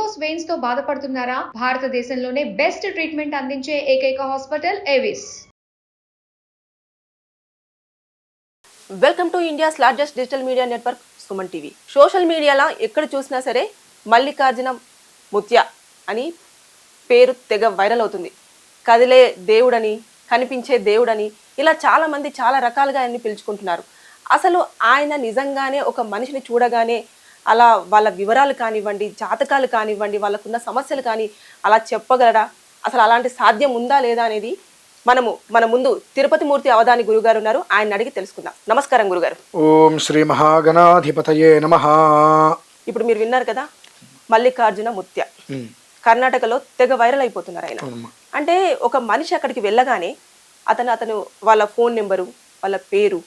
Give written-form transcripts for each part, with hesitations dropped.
Varicose veins తో బాధపడుతున్నారా? భారతదేశంలోనే బెస్ట్ ట్రీట్మెంట్ అందించే ఏకైక hospital Avis. Welcome to India's largest digital media network Suman TV. Social మీడియాలో ఎక్కడ చూసినా సరే మల్లికార్జున ముత్య అని పేరు తెగ వైరల్ అవుతుంది. కదిలే దేవుడని, కనిపించే దేవుడని, ఇలా చాలామంది చాలా రకాలుగా ఆయన్ని పిలుచుకుంటున్నారు. అసలు ఆయన నిజంగానే ఒక మనిషిని చూడగానే అలా వాళ్ళ వివరాలు కానివ్వండి, జాతకాలు కానివ్వండి, వాళ్ళకున్న సమస్యలు కానీ అలా చెప్పగలరా? అసలు అలాంటి సాధ్యం ఉందా లేదా అనేది మన ముందు తిరుపతి మూర్తి అవధాని గురుగారు ఉన్నారు. ఆయన అడిగి తెలుసుకుందాం. నమస్కారం గురుగారు. ఓం శ్రీ మహాగణాధిపతయే నమః. ఇప్పుడు మీరు విన్నారు కదా, మల్లికార్జున ముత్య కర్ణాటకలో తెగ వైరల్ అయిపోతున్నారు ఆయన. అంటే ఒక మనిషి అక్కడికి వెళ్ళగానే అతను వాళ్ళ ఫోన్ నెంబరు, వాళ్ళ పేరు,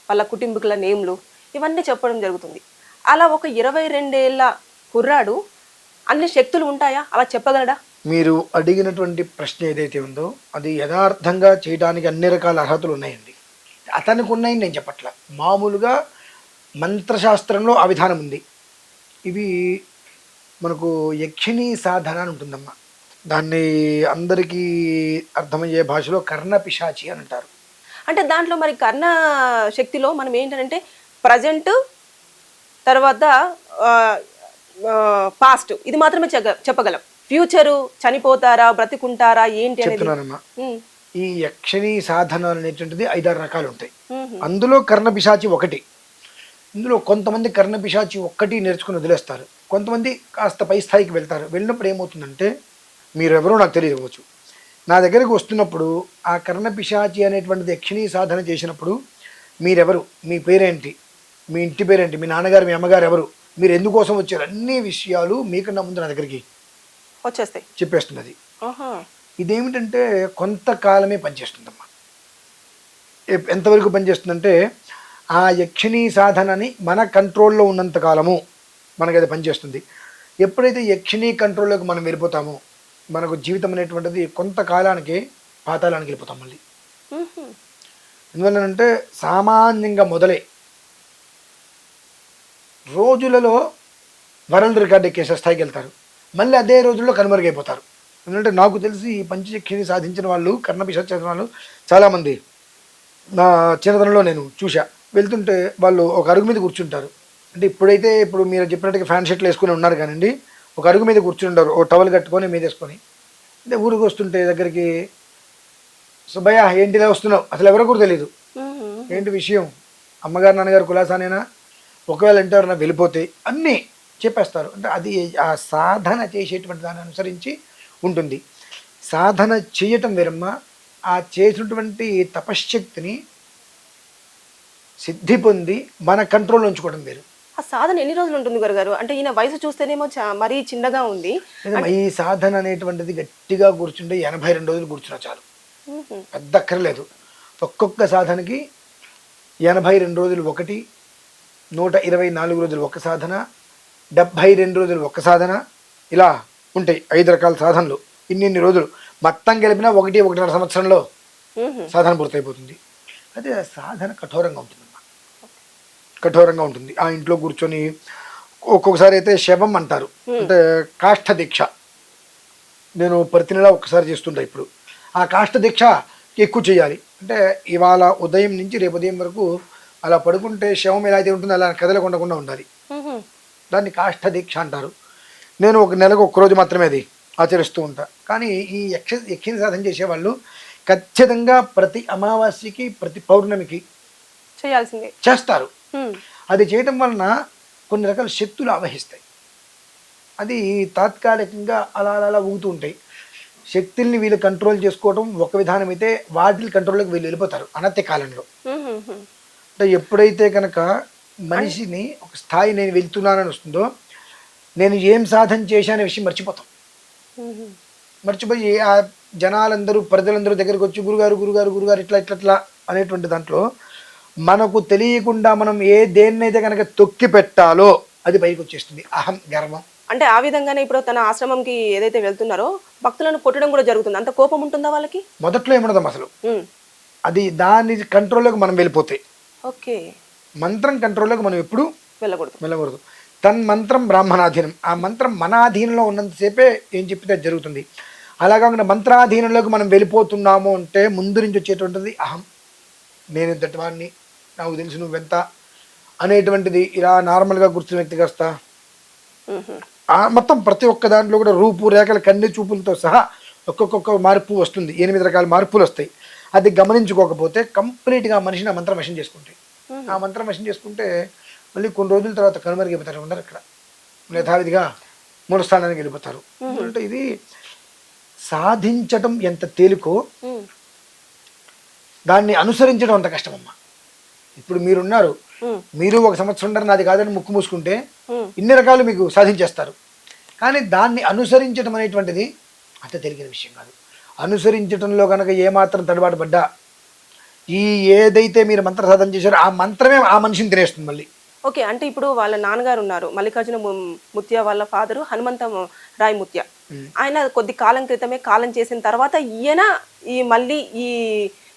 వాళ్ళ కుటుంబీకుల నేమ్లు ఇవన్నీ చెప్పడం జరుగుతుంది. అలా ఒక 22 ఏళ్ల కుర్రాడు అన్ని శక్తులు ఉంటాయా? అలా చెప్పగలడా? మీరు అడిగినటువంటి ప్రశ్న ఏదైతే ఉందో అది యథార్థంగా చేయడానికి అన్ని రకాల అర్హతలు ఉన్నాయండి. అతనికి ఉన్నాయని నేను చెప్పట్లా. మామూలుగా మంత్రశాస్త్రంలో ఆ విధానం ఉంది. ఇవి మనకు యక్షిణీ సాధన అని ఉంటుందమ్మా. దాన్ని అందరికీ అర్థమయ్యే భాషలో కర్ణ పిశాచి అని అంటారు. అంటే దాంట్లో మరి కర్ణ శక్తిలో మనం ఏంటంటే ప్రజెంట్, తర్వాత పాస్ట్ ఇది మాత్రమే చెప్పగలం. ఫ్యూచరు చనిపోతారా, బ్రతికుంటారా, ఏంటి చెప్తున్నానమ్మా. ఈ యక్షిణీ సాధన అనేటువంటిది 5-6 రకాలు ఉంటాయి. అందులో కర్ణ పిశాచి ఒకటి. ఇందులో కొంతమంది కర్ణ పిశాచి ఒక్కటి నేర్చుకుని వదిలేస్తారు. కొంతమంది కాస్త పై స్థాయికి వెళ్తారు. వెళ్ళినప్పుడు ఏమవుతుందంటే, మీరెవరో నాకు తెలియవచ్చు, నా దగ్గరికి వస్తున్నప్పుడు ఆ కర్ణ పిశాచి అనేటువంటిది యక్షిణీ సాధన చేసినప్పుడు మీరెవరు, మీ పేరేంటి, మీ ఇంటి పేరేంటి, మీ నాన్నగారు మీ అమ్మగారు ఎవరు, మీరు ఎందుకోసం వచ్చారు, అన్ని విషయాలు మీకన్నా ముందు నా దగ్గరికి వచ్చేస్తాయి, చెప్పేస్తుంది. అది ఇదేమిటంటే కొంతకాలమే పనిచేస్తుందమ్మా. ఎంతవరకు పనిచేస్తుందంటే, ఆ యక్షిణీ సాధనని మన కంట్రోల్లో ఉన్నంత కాలము మనకి అది పనిచేస్తుంది. ఎప్పుడైతే యక్షిణీ కంట్రోల్లోకి మనం వెళ్ళిపోతామో మనకు జీవితం అనేటువంటిది కొంతకాలానికి పాతాళానికి వెళ్ళిపోతాం మళ్ళీ. ఎందువల్లనంటే సామాన్యంగా మొదలై రోజులలో వరల్డ్ రికార్డ్ ఎక్కేసే స్థాయికి వెళ్తారు. మళ్ళీ అదే రోజుల్లో కనుమరుగైపోతారు. ఎందుకంటే నాకు తెలిసి ఈ పంచయక్షిని సాధించిన వాళ్ళు, కర్ణ పిశాచి చేసిన వాళ్ళు చాలామంది నా చిన్నతనంలో నేను చూసా. వెళ్తుంటే వాళ్ళు ఒక అరుగు మీద కూర్చుంటారు. అంటే ఇప్పుడు మీరు చెప్పినట్టుగా ఫ్యాన్ షర్ట్లు వేసుకుని ఉన్నారు కానండి, ఒక అరుగు మీద కూర్చుంటారు, ఓ టవల్ కట్టుకొని మీద వేసుకొని. అంటే ఊరికి వస్తుంటే దగ్గరికి, సుబ్బయ్య ఏంటిలా వస్తున్నావు, అసలు ఎవరో కూడా తెలియదు, ఏంటి విషయం, అమ్మగారు నాన్నగారు కులాసానేనా, ఒకవేళ ఎంటారన్నా వెళ్ళిపోతే అన్నీ చెప్పేస్తారు. అంటే అది ఆ సాధన చేసేటువంటి దాన్ని అనుసరించి ఉంటుంది. సాధన చేయటం వేరమ్మ, ఆ చేసినటువంటి తపశ్శక్తిని సిద్ధి పొంది మన కంట్రోల్లో ఉంచుకోవడం వేరు. ఆ సాధన ఎన్ని రోజులు ఉంటుంది గురుగారు? అంటే ఈయన వయసు చూస్తేనేమో మరీ చిన్నగా ఉంది. ఈ సాధన అనేటువంటిది గట్టిగా కూర్చుంటే 82 రోజులు కూర్చున్నా చాలు, పెద్ద అక్కర్లేదు. ఒక్కొక్క సాధనకి 82 రోజులు ఒకటి, 124 రోజులు ఒక సాధన, 72 రోజులు ఒక సాధన, ఇలా ఉంటాయి 5 రకాల సాధనలు. ఇన్ని రోజులు మొత్తం కలిపినా 1-1.5 సంవత్సరంలో సాధన పూర్తయిపోతుంది. అదే సాధన కఠోరంగా ఉంటుందమ్మా, కఠోరంగా ఉంటుంది. ఆ ఇంట్లో కూర్చొని ఒక్కొక్కసారి అయితే శవం అంటారు, అంటే కాష్ఠ దీక్ష. నేను ప్రతి నెల ఒక్కసారి చేస్తుంటా. ఇప్పుడు ఆ కాష్ఠ దీక్ష ఎక్కువ చేయాలి. అంటే ఇవాళ ఉదయం నుంచి రేపు ఉదయం వరకు అలా పడుకుంటే శవం ఎలా అయితే ఉంటుందో అలా కదలకుండా ఉండాలి. దాన్ని కాష్ఠ దీక్ష అంటారు. నేను ఒక నెలకు ఒక్కరోజు మాత్రమే అది ఆచరిస్తూ ఉంటా. కానీ ఈ యక్షిని సాధన చేసేవాళ్ళు ఖచ్చితంగా ప్రతి అమావాస్యకి, ప్రతి పౌర్ణమికి చేయాల్సిందే చేస్తారు. అది చేయటం వలన కొన్ని రకాల శక్తులు ఆవహిస్తాయి. అది తాత్కాలికంగా అలా అలా ఊగుతూ ఉంటాయి. శక్తుల్ని వీళ్ళు కంట్రోల్ చేసుకోవడం ఒక విధానం అయితే, వాటి కంట్రోల్లోకి వీళ్ళు వెళ్ళిపోతారు అనతి కాలంలో. అంటే ఎప్పుడైతే కనుక మనిషిని ఒక స్థాయి నేను వెళ్తున్నానని వస్తుందో, నేను ఏం సాధన చేశానే విషయం మర్చిపోతాం. మర్చిపోయి ఆ జనాలందరూ, ప్రజలందరూ దగ్గరికి వచ్చి గురుగారు గురుగారు గురుగారు ఇట్లా అనేటువంటి దాంట్లో మనకు తెలియకుండా మనం దేన్నైతే కనుక తొక్కి పెట్టాలో అది పైకి వచ్చేస్తుంది, అహం, గర్వం. అంటే ఆ విధంగానే ఇప్పుడు తన ఆశ్రమంకి ఏదైతే వెళ్తున్నారో భక్తులను కొట్టడం కూడా జరుగుతుంది. అంత కోపం ఉంటుందా వాళ్ళకి? మొదట్లో ఏమన్నదమ్మా అసలు, అది దాని కంట్రోల్లోకి మనం వెళ్ళిపోతే. ఓకే, మంత్రం కంట్రోల్లోకి మనం ఎప్పుడు వెళ్ళకూడదు. తన్మంత్రం బ్రాహ్మణాధీనం. ఆ మంత్రం మన ఆధీనంలో ఉన్నంతసేపే ఏం చెప్పితే అది జరుగుతుంది. అలా కాకుండా మంత్రాధీనంలోకి మనం వెళ్ళిపోతున్నాము అంటే ముందు నుంచి వచ్చేటువంటిది అహం, నేను ఇంతటి వాడిని, నాకు తెలుసు నువ్వెంత అనేటువంటిది ఇలా నార్మల్గా కూర్చున్న వ్యక్తికి వస్తా. మొత్తం ప్రతి ఒక్క దాంట్లో కూడా రూపు రేఖల కన్ను చూపులతో సహా ఒక్కొక్క మార్పు వస్తుంది. 8 రకాల మార్పులు వస్తాయి. అది గమనించుకోకపోతే కంప్లీట్గా ఆ మనిషిని ఆ మంత్రం వశం చేసుకుంటాయి. ఆ మంత్రం వశం చేసుకుంటే మళ్ళీ కొన్ని రోజుల తర్వాత కనుమరుగైపోతారు. ఉండరు ఇక్కడ, యథావిధిగా మూల స్థానానికి వెళ్ళిపోతారు. అంటే ఇది సాధించటం ఎంత తేలికో దాన్ని అనుసరించడం అంత కష్టమమ్మా. ఇప్పుడు మీరున్నారు, మీరు 1 సంవత్సరం ఉండరు నాది కాదని ముక్కు మూసుకుంటే ఇన్ని రకాలు మీకు సాధించేస్తారు. కానీ దాన్ని అనుసరించడం అనేటువంటిది అంత తెలియని విషయం కాదు. అనుసరించడంలో కనుక ఏమాత్రం తడబాటు పడ్డా ఈ ఏదైతే మీరు మంత్ర సాధన చేశారో ఆ మంత్రమే ఆ మనిషిని తినేస్తుంది మళ్ళీ. ఓకే, అంటే ఇప్పుడు వాళ్ళ నాన్నగారు ఉన్నారు, మల్లికార్జున ముత్య వాళ్ళ ఫాదరు హనుమంత రాయ్ ముత్య. ఆయన కొద్ది కాలం క్రితమే కాలం చేసిన తర్వాత ఈయన మళ్ళీ ఈ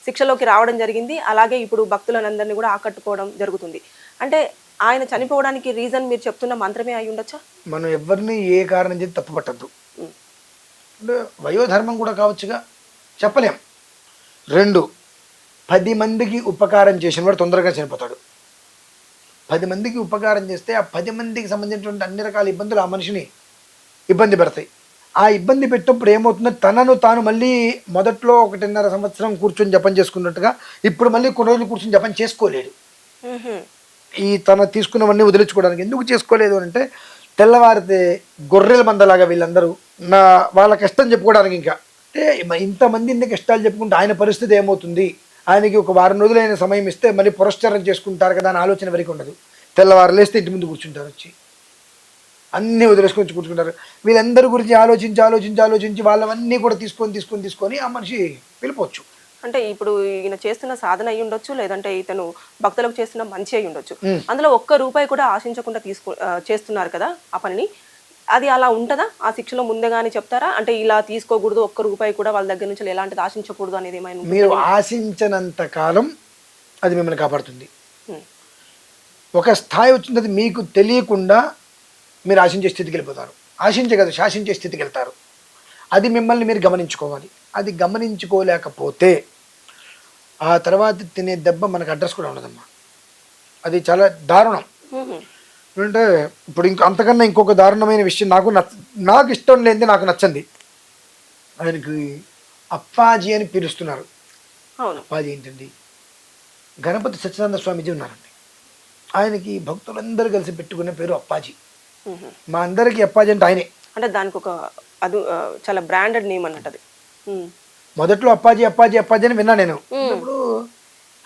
శిక్షలోకి రావడం జరిగింది. అలాగే ఇప్పుడు భక్తులందరినీ కూడా ఆకట్టుకోవడం జరుగుతుంది. అంటే ఆయన చనిపోవడానికి రీజన్ మీరు చెప్తున్న మంత్రమే అయి ఉండొచ్చా? మనం ఎవరిని ఏ కారణం చేసి తప్పు పట్టద్దు. అంటే వయోధర్మం కూడా కావచ్చుగా, చెప్పలేం. 2, 10 మందికి ఉపకారం చేసిన వాడు తొందరగా చనిపోతాడు. 10 మందికి ఉపకారం చేస్తే ఆ 10 మందికి సంబంధించినటువంటి అన్ని రకాల ఇబ్బందులు ఆ మనిషిని ఇబ్బంది పెడతాయి. ఆ ఇబ్బంది పెట్టినప్పుడు ఏమవుతుందో తనను తాను మళ్ళీ మొదట్లో 1.5 సంవత్సరం కూర్చొని జపం చేసుకున్నట్టుగా ఇప్పుడు మళ్ళీ కొన్ని రోజులు కూర్చొని జపం చేసుకోలేడు. ఈ తన తీసుకున్నవన్నీ వదిలించుకోవడానికి ఎందుకు చేసుకోలేదు అంటే తెల్లవారితే గొర్రెల మందలాగా వీళ్ళందరూ వాళ్ళ కష్టం చెప్పుకోవడానికి. ఇంకా అంటే ఇంతమంది ఇన్ని కష్టాలు చెప్పుకుంటే ఆయన పరిస్థితి ఏమవుతుంది, ఆయనకి 1 వారం రోజులైన సమయం ఇస్తే మళ్ళీ పురస్కారం చేసుకుంటారు కదా అని ఆలోచన వరకు ఉండదు. తెల్లవారు లేస్తే ఇంటి ముందు కూర్చుంటారు, వచ్చి అన్నీ వదిలేసుకొని కూర్చుంటారు. వీళ్ళందరి గురించి ఆలోచించి వాళ్ళవన్నీ కూడా తీసుకొని ఆ మనిషి వెళ్ళిపోవచ్చు. అంటే ఇప్పుడు ఈయన చేస్తున్న సాధన అయి ఉండొచ్చు, లేదంటే ఇతను భక్తులకు చేస్తున్న మంచి అయి ఉండొచ్చు. అందులో 1 రూపాయి కూడా ఆశించకుండా చేస్తున్నారు కదా ఆ పనిని. అది అలా ఉంటుందా? ఆ శిక్షలో ముందుగానే చెప్తారా? అంటే ఇలా తీసుకోకూడదు, 1 రూపాయి కూడా వాళ్ళ దగ్గర నుంచి ఎలాంటిది ఆశించకూడదు అనేది ఏమైనా? మీరు ఆశించినంత కాలం అది మిమ్మల్ని కాపాడుతుంది. ఒక స్థాయి వచ్చింది మీకు తెలియకుండా మీరు ఆశించే స్థితికి వెళ్ళిపోతారు. ఆశించే కదా, శాసించే స్థితికి వెళ్తారు. అది మిమ్మల్ని మీరు గమనించుకోవాలి. అది గమనించుకోలేకపోతే ఆ తర్వాత తినే దెబ్బ మనకు అడ్రస్ కూడా ఉండదమ్మా. అది చాలా దారుణం. అంటే ఇప్పుడు అంతకన్నా ఇంకొక దారుణమైన విషయం నాకు ఇష్టం లేనిది, నాకు నచ్చంది. ఆయనకి అప్పాజీ అని పిలుస్తున్నారు. అప్పాజీ ఏంటండి? గణపతి సత్యనారాయణ స్వామీజీ ఉన్నారండి. ఆయనకి భక్తులందరూ కలిసి పెట్టుకునే పేరు అప్పాజీ. మా అందరికి అప్పాజీ అంటే ఆయనే. అంటే దానికి ఒక అది చాలా బ్రాండెడ్ నేమ్ అన్నట్టు. మొదట్లో అప్పాజీ అని విన్నా నేను. ఇప్పుడు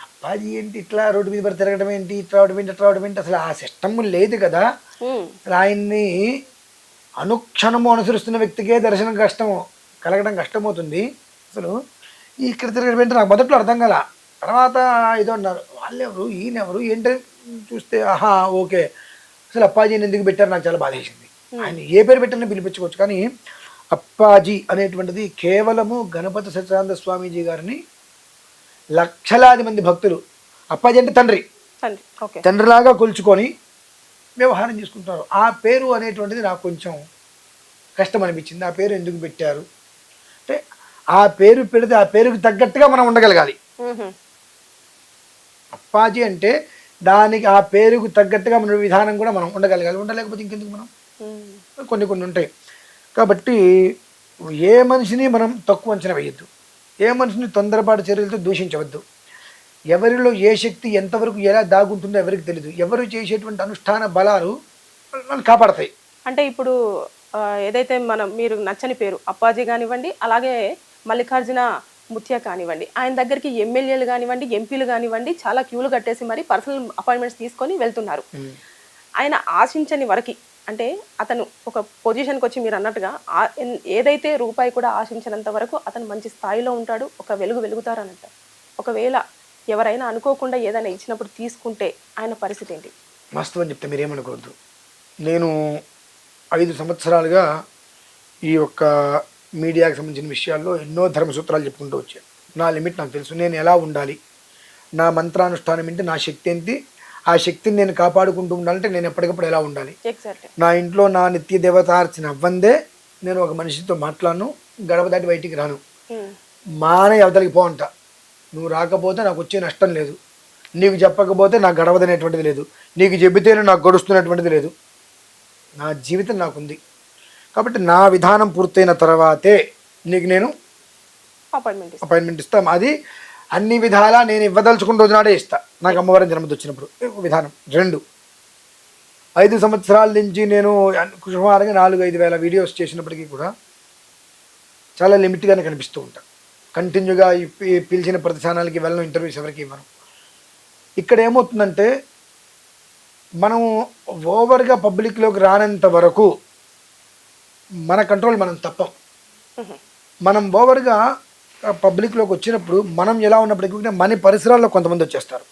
అప్పాజీ ఏంటి, ఇట్లా రోడ్డు మీద పడి తిరగడం ఏంటి, ఇట్లా అవడం ఏంటి, అసలు ఆ సిస్టమ్ లేదు కదా. ఆయన్ని అనుక్షణము అనుసరిస్తున్న వ్యక్తికే దర్శనం కలగడం కష్టమవుతుంది. అసలు ఇక్కడ తిరగడం ఏంటి నాకు మొదట్లో అర్థం కాల. తర్వాత ఏదో అన్నారు, వాళ్ళెవరు ఈయనెవరు ఏంటని చూస్తే ఆహా ఓకే, అసలు అప్పాజీని ఎందుకు పెట్టారు నాకు చాలా బాధ వేసింది. ఆయన ఏ పేరు పెట్టారని పిలిపించుకోవచ్చు, కానీ అప్పాజీ అనేటువంటిది కేవలము గణపతి సత్యనారాయణ స్వామీజీ గారిని లక్షలాది మంది భక్తులు అప్పాజీ అంటే తండ్రిలాగా కొలుచుకొని వ్యవహారం చేసుకుంటారు. ఆ పేరు అనేటువంటిది నాకు కొంచెం కష్టం అనిపించింది. ఆ పేరు ఎందుకు పెట్టారు అంటే ఆ పేరు పెడితే ఆ పేరుకు తగ్గట్టుగా మనం ఉండగలగాలి. అప్పాజీ అంటే దానికి ఆ పేరుకు తగ్గట్టుగా మన విధానం కూడా మనం ఉండగలగాలి. ఉండలేకపోతే ఇంకెందుకు మనం కొన్ని ఉంటాయి. కాబట్టి ఏ మనిషిని మనం తక్కువ అంచనా వేయద్దు, ఏ మనిషిని తొందరపాటు చర్యలతో దూషించవద్దు. ఎవరిలో ఏ శక్తి ఎంతవరకు ఎలా దాగుంటుందో ఎవరికి తెలియదు. ఎవరు చేసేటువంటి అనుష్ఠాన బలాలు మనం కాపాడతాయి. అంటే ఇప్పుడు ఏదైతే మీరు నచ్చని పేరు అప్పాజీ కానివ్వండి, అలాగే మల్లికార్జున ముత్య కానివ్వండి, ఆయన దగ్గరికి ఎమ్మెల్యేలు కానివ్వండి, ఎంపీలు కానివ్వండి చాలా క్యూలు కట్టేసి మరి పర్సనల్ అపాయింట్మెంట్స్ తీసుకొని వెళ్తున్నారు. ఆయన ఆశించని వరకు, అంటే అతను ఒక పొజిషన్కి వచ్చి మీరు అన్నట్టుగా ఏదైతే రూపాయి కూడా ఆశించినంత వరకు అతను మంచి స్థాయిలో ఉంటాడు, ఒక వెలుగుతారు అన్నట్టు. ఒకవేళ ఎవరైనా అనుకోకుండా ఏదైనా ఇచ్చినప్పుడు తీసుకుంటే ఆయన పరిస్థితి ఏంటి? వాస్తవం అని చెప్తే మీరేమనుకోవద్దు. నేను 5 సంవత్సరాలుగా ఈ యొక్క మీడియాకి సంబంధించిన విషయాల్లో ఎన్నో ధర్మసూత్రాలు చెప్పుకుంటూ వచ్చాను. నా లిమిట్ నాకు తెలుసు, నేను ఎలా ఉండాలి, నా మంత్రానుష్ఠానం ఏంటి, నా శక్తి ఏంటి, ఆ శక్తిని నేను కాపాడుకుంటూ ఉండాలంటే నేను ఎప్పటికప్పుడు ఎలా ఉండాలి? ఎగ్జాక్ట్లీ. నా ఇంట్లో నా నిత్య దేవతార్చన అవ్వందే నేను ఒక మనిషితో మాట్లాడను, గడప దాటి బయటికి రాను, మానే అవతలికి పో అంట. నువ్వు రాకపోతే నాకు వచ్చే నష్టం లేదు, నీకు చెప్పకపోతే నాకు గడవదనేటువంటిది లేదు, నీకు చెబితేనే నాకు గడుస్తున్నటువంటిది లేదు. నా జీవితం నాకుంది కాబట్టి నా విధానం పూర్తయిన తర్వాతే నీకు నేను అపాయింట్మెంట్ ఇస్తాం. అది అన్ని విధాలా నేను ఇవ్వదలుచుకున్న రోజు నాడే ఇస్తా, నాకు అమ్మవారిని జన్మది వచ్చినప్పుడు. విధానం 2. 5 సంవత్సరాల నుంచి నేను సుమారుగా 4-5 వేల వీడియోస్ చేసినప్పటికీ కూడా చాలా లిమిట్గానే కనిపిస్తూ ఉంటా. కంటిన్యూగా పిలిచిన ప్రతి ఛానల్కి వెళ్ళను, ఇంటర్వ్యూస్ ఎవరికి ఇవ్వను. ఇక్కడ ఏమవుతుందంటే మనం ఓవర్గా పబ్లిక్లోకి రానంత వరకు మన కంట్రోల్ మనం తప్పం. మనం ఓవర్గా పబ్లిక్లోకి వచ్చినప్పుడు మనం ఎలా ఉన్నప్పటికీ మన పరిసరాల్లో కొంతమంది వచ్చేస్తారు,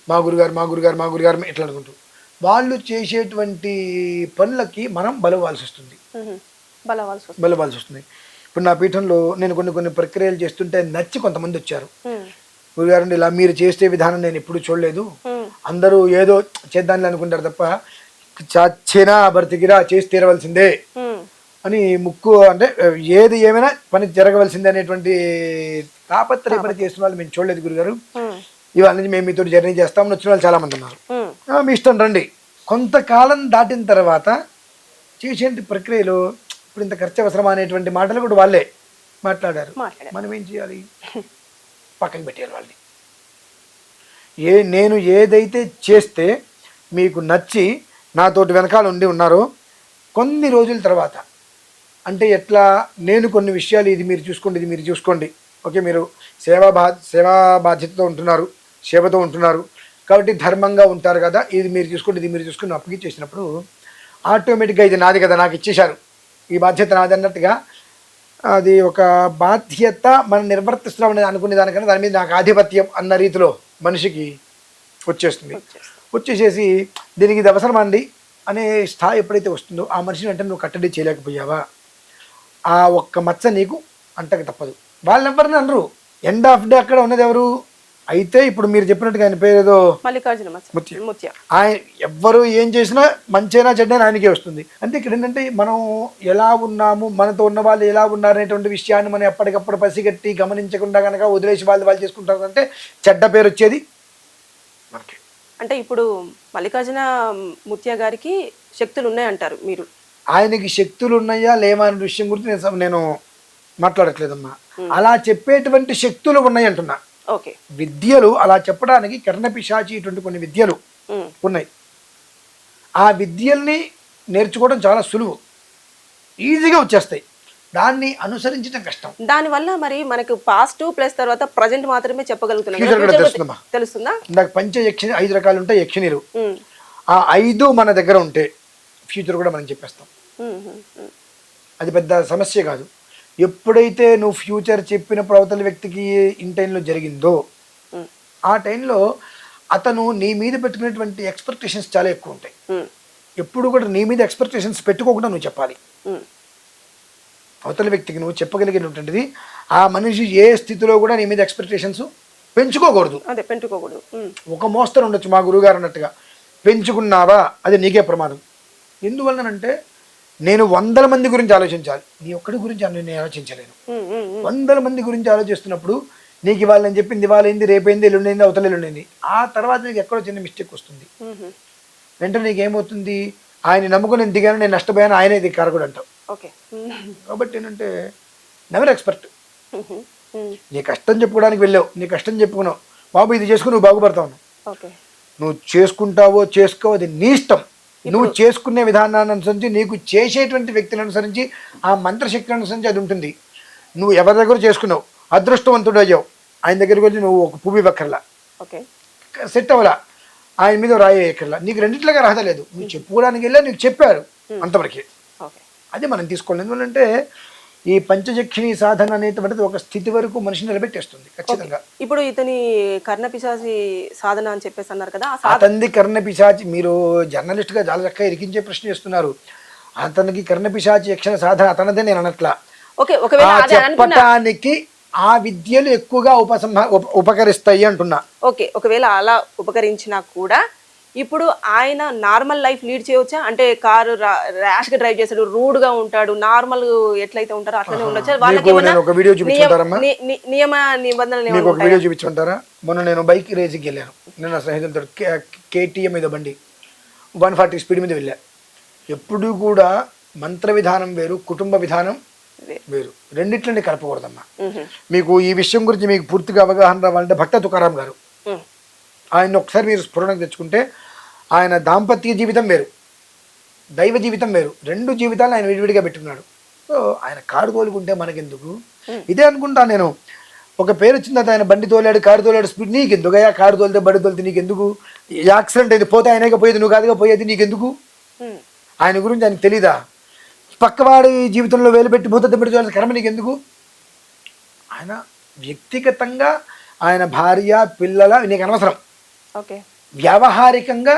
మా గురుగారు ఇట్లా అనుకుంటూ. వాళ్ళు చేసేటువంటి పనులకి మనం బలవాల్సి వస్తుంది. ఇప్పుడు నా పీఠంలో నేను కొన్ని ప్రక్రియలు చేస్తుంటే నచ్చి కొంతమంది వచ్చారు. గురుగారు ఇలా మీరు చేసే విధానం నేను ఎప్పుడు చూడలేదు, అందరూ ఏదో చేద్దాన్ని అనుకుంటారు తప్ప చచ్చినా బ్రతికిరా చేసి తీరవలసిందే అని ముక్కు అంటే ఏది ఏమైనా పని జరగవలసిందే అనేటువంటి తాపత్రయపడి చేస్తున్న వాళ్ళు మేము చూడలేదు గురుగారు. ఇవాళ నుంచి మేము మీతో జర్నీ చేస్తామని వచ్చిన వాళ్ళు చాలా మంది ఉన్నారు. మీ ఇష్టం రండి. కొంతకాలం దాటిన తర్వాత చేసే ప్రక్రియలో ఇప్పుడు ఇంత ఖర్చు అవసరమా అనేటువంటి మాటలు కూడా వాళ్ళే మాట్లాడారు. మనం ఏం చేయాలి? పక్కకి పెట్టేయాలి వాళ్ళని. నేను ఏదైతే చేస్తే మీకు నచ్చి నాతోటి వెనకాల ఉండి ఉన్నారో కొన్ని రోజుల తర్వాత, అంటే ఎట్లా, నేను కొన్ని విషయాలు ఇది మీరు చూసుకోండి, ఓకే మీరు సేవా బాధ్యతతో ఉంటున్నారు, సేవతో ఉంటున్నారు కాబట్టి ధర్మంగా ఉంటారు కదా, ఇది మీరు చూసుకుని అప్పగిచ్చేసినప్పుడు ఆటోమేటిక్గా ఇది నాది కదా, నాకు ఇచ్చేశారు, ఈ బాధ్యత నాది అన్నట్టుగా అది ఒక బాధ్యత మనం నిర్వర్తిస్తున్నాం అనేది అనుకునే దానికన్నా దాని మీద నాకు ఆధిపత్యం అన్న రీతిలో మనిషికి వచ్చేస్తుంది. వచ్చేసేసి దీనికి ఇది అవసరమండి అనే స్థాయి ఎప్పుడైతే వస్తుందో ఆ మనిషిని అంటే నువ్వు కట్టడి చేయలేకపోయావా, ఆ ఒక్క మచ్చ నీకు అంటకి తప్పదు. వాళ్ళెవ్వరిని అనరు. ఎండ్ ఆఫ్ డే అక్కడ ఉన్నది ఎవరు అయితే ఇప్పుడు మీరు చెప్పినట్టుగా ఆయన పేరు ఏదో ముత్య. ఆయన ఎవ్వరు ఏం చేసినా మంచైనా చెడ్డైనా ఆయనకే వస్తుంది. అంటే ఇక్కడ ఏంటంటే మనం ఎలా ఉన్నాము, మనతో ఉన్న వాళ్ళు ఎలా ఉన్నారనేటువంటి విషయాన్ని మనం ఎప్పటికప్పుడు పసిగట్టి గమనించకుండా కనుక వదిలేసి వాళ్ళు చేసుకుంటారు అంటే చెడ్డ పేరు వచ్చేది మనకి. అంటే ఇప్పుడు మల్లికార్జున ముత్య గారికి శక్తులు ఉన్నాయంటారు మీరు? ఆయనకి శక్తులు ఉన్నాయా లేవా అనే విషయం గురించి నేను మాట్లాడట్లేదమ్మా. అలా చెప్పేటువంటి శక్తులు ఉన్నాయి అంటున్నా. విద్యలు అలా చెప్పడానికి కర్ణపిశాచి ఇటువంటి కొన్ని విద్యలు ఉన్నాయి. ఆ విద్యల్ని నేర్చుకోవడం చాలా సులువు, ఈజీగా వచ్చేస్తాయి. దాన్ని అనుసరించడం కష్టం. దానివల్ల మరి మనకు పాస్ట్ ప్లస్ తర్వాత ప్రజెంట్ మాత్రమే చెప్పగలుగుతున్నాం. తెలుస్తుందా? నాకు పంచయక్షిణి 5 రకాలు ఉంటాయి యక్షిణీలు. ఆ 5 మన దగ్గర ఉంటే ఫ్యూచర్ కూడా మనం చెప్పేస్తాం. అది పెద్ద సమస్య కాదు. ఎప్పుడైతే నువ్వు ఫ్యూచర్ చెప్పినప్పుడు అవతల వ్యక్తికి ఇన్ టైంలో జరిగిందో ఆ టైంలో అతను నీ మీద పెట్టుకునేటువంటి ఎక్స్పెక్టేషన్స్ చాలా ఎక్కువ ఉంటాయి. ఎప్పుడు కూడా నీ మీద ఎక్స్పెక్టేషన్స్ పెట్టుకోకుండా నువ్వు చెప్పాలి. అవతల వ్యక్తికి నువ్వు చెప్పగలిగినటువంటిది ఆ మనిషి ఏ స్థితిలో కూడా నీ మీద ఎక్స్పెక్టేషన్స్ పెంచుకోకూడదు. ఒక మోస్తరు ఉండొచ్చు, మా గురువుగారు అన్నట్టుగా పెంచుకున్నావా అది నీకే ప్రమాదం. ఎందువల్లనంటే నేను 100 మంది గురించి ఆలోచించాలి, నీ ఒక్కడి గురించి నేను ఆలోచించలేను. 100 మంది గురించి ఆలోచిస్తున్నప్పుడు నీకు ఇవాళ నేను చెప్పింది ఇవాళ అయింది, రేపైంది, ఎల్లుండైంది, అవతల ఎల్లుండైంది, ఆ తర్వాత నీకు ఎక్కడో చిన్న మిస్టేక్ వస్తుంది. వెంటనే నీకు ఏమవుతుంది, ఆయన నమ్ముకుని నేను దిగాను, నేను నష్టపోయాను, ఆయనే ఇది కారకుడు అంటావు. కాబట్టి ఏంటంటే నెవర్ ఎక్స్పర్ట్. నీ కష్టం చెప్పుకోవడానికి వెళ్ళావు, నీ కష్టం చెప్పుకున్నావు, బాబు ఇది చేసుకుని నువ్వు బాగుపడతావు. నువ్వు చేసుకుంటావో చేసుకోవో అది నీ ఇష్టం. నువ్వు చేసుకునే విధానాన్ని అనుసరించి, నీకు చేసేటువంటి వ్యక్తిని అనుసరించి, ఆ మంత్రశక్తిని అనుసరించి అది ఉంటుంది. నువ్వు ఎవరి దగ్గర చేసుకున్నావు, అదృష్టవంతుడు అయ్యావు, ఆయన దగ్గరికి వచ్చి నువ్వు ఒక పువ్వు ఇవ్వక్కర్లా, సెట్ అవ్వలా, ఆయన మీద రాయి ఎక్కర్లా, నీకు రెండిట్లుగా అర్హత లేదు. నువ్వు చెప్పుకోవడానికి వెళ్ళా, నీకు చెప్పారు అంతవరకే. అది మనం తీసుకోలేదు. ఎందుకంటే ఈ పంచజక్షిణి సాధన అనేటువంటిది ఒక స్థితి వరకు మనిషిని నిలబెట్టేస్తుంది ఖచ్చితంగా. ఇప్పుడు ఇతని కర్ణపిశాచి సాధన అని చెప్పేసి అన్నారు కదా, అతనిది కర్ణపిశాచి. మీరు జర్నలిస్ట్ గా చాలా చక్కగా ఇరికించే ప్రశ్న చేస్తున్నారు. అతనికి కర్ణపిశాచి యక్షణ సాధన అతనిదే నేను అనట్లా. చెప్పటానికి ఆ విద్యలు ఎక్కువగా ఉపకరిస్తాయి అంటున్నా. ఓకే, ఒకవేళ అలా ఉపకరించినా కూడా ఇప్పుడు ఆయన నార్మల్ లైఫ్ లీడ్ చేయవచ్చా? అంటే కారు ర్యాష్ గా డ్రైవ్ చేస్తాడు, రూడ్ గా ఉంటాడు, నార్మల్ ఎట్లయితే ఉంటారో అట్లనే ఉండొచ్చు. వాళ్ళకి ఒక వీడియో చూపించుంటారమ్మా, నియమ నిబంధనలు మీకు ఒక వీడియో చూపించుంటారా? మొన్న నేను బైక్ రేసింగ్కి వెళ్ళాను, నేను నా స్నేహితులతో KTM మీద బండి 140 స్పీడ్ మీద వెళ్ళా. ఎప్పుడు కూడా మంత్ర విధానం వేరు, కుటుంబ విధానం వేరు, రెండిట్లని కలపకూడదమ్మా. మీకు ఈ విషయం గురించి మీకు పూర్తిగా అవగాహన రావాలంటే భక్త తుకారాం గారు, ఆయన ఒకసారి మీరు స్ఫురణకు తెచ్చుకుంటే ఆయన దాంపత్య జీవితం వేరు, దైవ జీవితం వేరు, రెండు జీవితాలు ఆయన విడివిడిగా పెట్టుకున్నాడు. సో ఆయన కారు తోలుకుంటే మనకెందుకు? ఇదే అనుకుంటా నేను. ఒక పేరు వచ్చిన తర్వాత ఆయన బండి తోలాడు, కారు తోలాడు, స్పీడ్ నీకెందుకు? అయ్యా కారు తోలితే బండి తోలితే నీకెందుకు? యాక్సిడెంట్ అయింది, పోతే ఆయనగా పోయేది, నువ్వు కాదుగా పోయేది, నీకెందుకు? ఆయన గురించి ఆయనకు తెలీదా? పక్కవాడి జీవితంలో వేలు పెట్టి భూత పెట్టి తోలాల్సిన కర్మ నీకెందుకు? ఆయన వ్యక్తిగతంగా ఆయన భార్య పిల్లల నీకు అనవసరం. వ్యావహారికంగా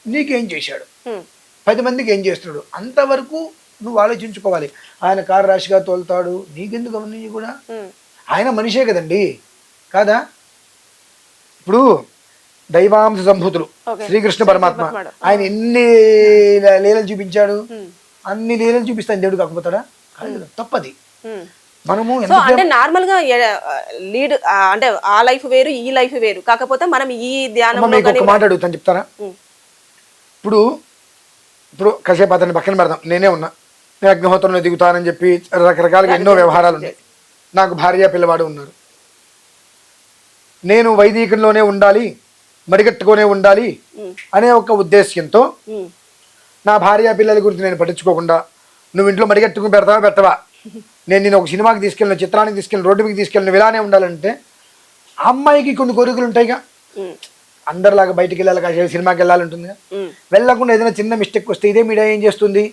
నీకేం చేశాడు, 10 మందికి ఏం చేస్తున్నాడు, అంతవరకు నువ్వు ఆలోచించుకోవాలి. ఆయన కారు రాశిగా తోలుతాడు, నీకెందుకు అవన్నీ కూడా? ఆయన మనిషే కదండి, కాదా? ఇప్పుడు దైవాంశ సంభూతులు శ్రీకృష్ణ పరమాత్మ, ఆయన ఎన్ని లీలలు చూపించాడు, అన్ని లీలలు చూపిస్తాను దేవుడు కాకపోతాడా? తప్పది. మనము అంటే నార్మల్ గా లీడ్ అంటే ఆ లైఫ్ వేరు, ఈ లైఫ్ వేరు. కాకపోతే మనం ఈ ధ్యానం ఒక మాట అడుగుతాను, చెప్తారా? ఇప్పుడు కాసేపు అతన్ని పక్కన పెడదాం, నేనే ఉన్నా, నేను అగ్నిహోత్రంలో దిగుతానని చెప్పి రకరకాలుగా ఎన్నో వ్యవహారాలు ఉన్నాయి, నాకు భార్య పిల్లవాడు ఉన్నారు, నేను వైదికంలోనే ఉండాలి, మడిగట్టుకునే ఉండాలి అనే ఒక ఉద్దేశ్యంతో నా భార్య పిల్లల గురించి నేను పట్టించుకోకుండా నువ్వు ఇంట్లో మడిగట్టుకుని పెడతావా పెట్టవా, నేను ఒక సినిమాకి తీసుకెళ్ళిన, చిత్రానికి తీసుకెళ్ళిన, రోడ్డు మీద తీసుకెళ్ళిన, ఇలానే ఉండాలంటే ఆ అమ్మాయికి కొన్ని కోరికలు ఉంటాయిగా. అందరిలాగా బయటికి వెళ్ళాలి, కాసేపు సినిమాకి వెళ్ళాలి ఉంటుందిగా. వెళ్ళకుండా ఏదైనా చిన్న మిస్టేక్ వస్తే ఇదే మీడియా ఏం చేస్తుంది?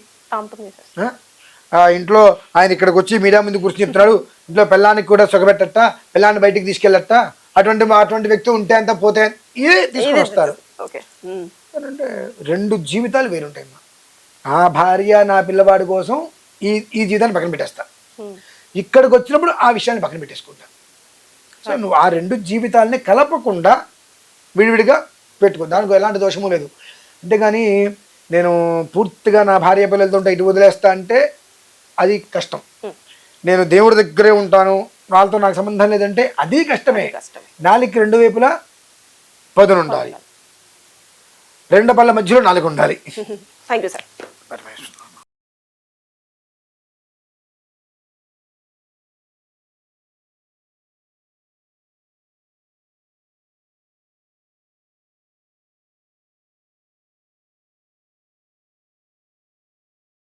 ఇంట్లో ఆయన ఇక్కడికి వచ్చి మీడియా ముందు కూర్చొని చెప్తున్నాడు, ఇంట్లో పిల్లానికి కూడా సుఖపెట్టట, పిల్లాన్ని బయటికి తీసుకెళ్ళట, అటువంటి వ్యక్తి ఉంటే అంతా పోతే ఇదే తీసుకొని వస్తారు. అంటే రెండు జీవితాలు వేరుంటాయి. ఆ భార్య నా పిల్లవాడి కోసం ఈ జీవితాన్ని పక్కన పెట్టేస్తా, ఇక్కడికి వచ్చినప్పుడు ఆ విషయాన్ని పక్కన పెట్టేసుకుంటా. సో నువ్వు ఆ రెండు జీవితాలని కలపకుండా విడివిడిగా పెట్టుకో, దానికి ఎలాంటి దోషము లేదు. అంతేగాని నేను పూర్తిగా నా భార్య పిల్లలతో ఉంటే ఇటు వదిలేస్తా అంటే అది కష్టం. నేను దేవుడి దగ్గరే ఉంటాను, వాళ్ళతో నాకు సంబంధం లేదంటే అది కష్టమే. నాలుగుకి రెండు వైపులా పదును ఉండాలి, రెండు పళ్ళ మధ్యలో నాలుగు ఉండాలి. Thank you sir.